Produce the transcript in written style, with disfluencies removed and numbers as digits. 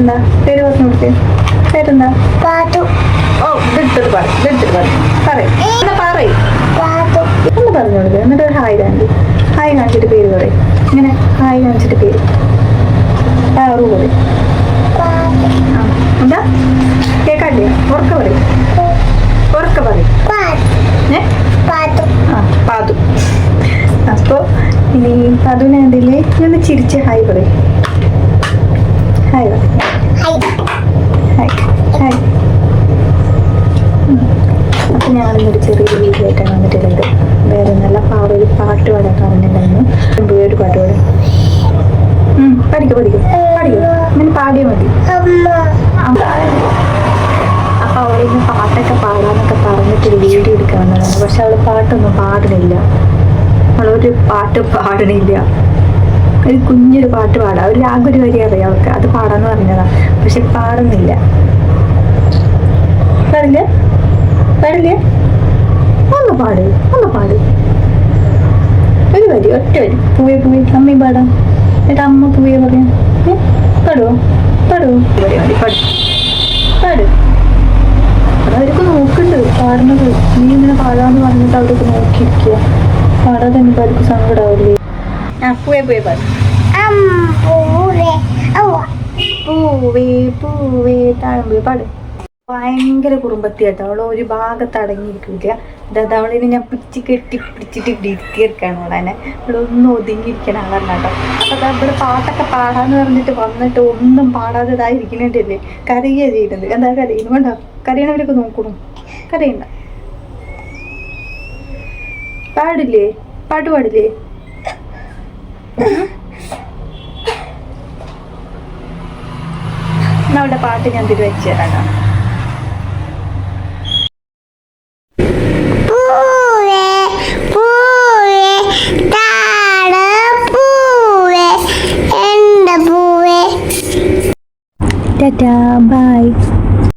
പേരെന്താ? പേര് പറഞ്ഞു കൊടുത്തേ. പേരെന്താ? ഓ ഇതെടുത്തിട്ട് പറയും. എന്നാ പറയും ഒന്ന് പറഞ്ഞു കൊടുക്കുക. എന്നിട്ട് ഒരു ഹായ് കാണിക്കും. ഹായ് കാണിച്ചിട്ട് പേര് പറയും. ഇങ്ങനെ ഹായ് കാണിച്ചിട്ട് പേര് പാറു പറയും. എന്താ കേക്കാല്ലേ? ഉറക്ക പറയും. പാതു. അപ്പൊ ഇനി പാതുവിനെ കണ്ടില്ലേ? ഒന്ന് ചിരിച്ച് ഹായ് പറയും. Hi hi hi. അപ്പം ഞാനിന്നൊരു ചെറിയൊരു വീഡിയോ ആയിട്ടാണ് വന്നിട്ടുള്ളത്. വേറെ നല്ല ഒരു പാട്ട് പാടാൻ പറഞ്ഞിട്ടുണ്ടായിരുന്നു. ഒരു പാട്ട് പാടാം. പഠിക്കും ഇങ്ങനെ പാടിയാൽ മതി. അപ്പോൾ അവളിന്ന് പാട്ടൊക്കെ പാടാന്നൊക്കെ പറഞ്ഞിട്ട് വീഡിയോ എടുക്കാവുന്നതാണ്. പക്ഷെ അവൾ പാട്ടൊന്നും പാടുന്നില്ല. അവളൊരു പാട്ട് പാടണില്ല. ഒരു കുഞ്ഞൊരു പാട്ട് പാടാം. ഒരു രാഗൊരു വരി അറിയാം അവൾക്ക്. അത് പാടാന്ന് പറഞ്ഞതാ. പക്ഷെ പാടുന്നില്ല. പാടില്ലേ? ഒന്ന് പാട്. ഒരു വരി, ഒറ്റ വരി. പൂവേ അമ്മ പാടാം. എന്നിട്ട് അമ്മ പൂവേ പറയാം. പാടുവോ? പാട്. അതവർക്ക് നോക്കുന്നുണ്ട് പാടുന്നത്. നീ ഇങ്ങനെ പാടാന്ന് പറഞ്ഞിട്ട് അവർക്ക് നോക്കിയിരിക്കുക. പാടാതെ എനിക്ക് അവർക്ക് സങ്കടാവില്ലേ? പൂവേ പാട്. പൂവേ താഴമ്പൂവേ പാട്. ഭയങ്കര കുറുമ്പത്തിയാട്ടോ. അവൾ ഒരു ഭാഗത്ത് അടങ്ങിയിരിക്കില്ല. അതായത് അവളിനെ ഞാൻ പിടിച്ചിട്ട് ഇരുത്തിയെടുക്കാണ് അവളെന്നെ. ഇവിടെ ഒന്നും ഒതുങ്ങിയിരിക്കണ ആളാണ് കേട്ടോ. അപ്പം ഇവിടെ പാട്ടൊക്കെ പാടാന്ന് പറഞ്ഞിട്ട് വന്നിട്ട് ഒന്നും പാടാതെ ഇതായിരിക്കുന്നുണ്ടല്ലേ. കരയുക ചെയ്യുന്നത്. എന്താ കരയുന്നു? വേണ്ട, കരയണവരൊക്കെ നോക്കണം. കരയണ്ട. പാടില്ലേ? പാട്ട് പാടില്ലേ? അവളുടെ പാട്ട് ഞാൻ വെച്ച് തരാം. ടാറ്റാ, ബൈ.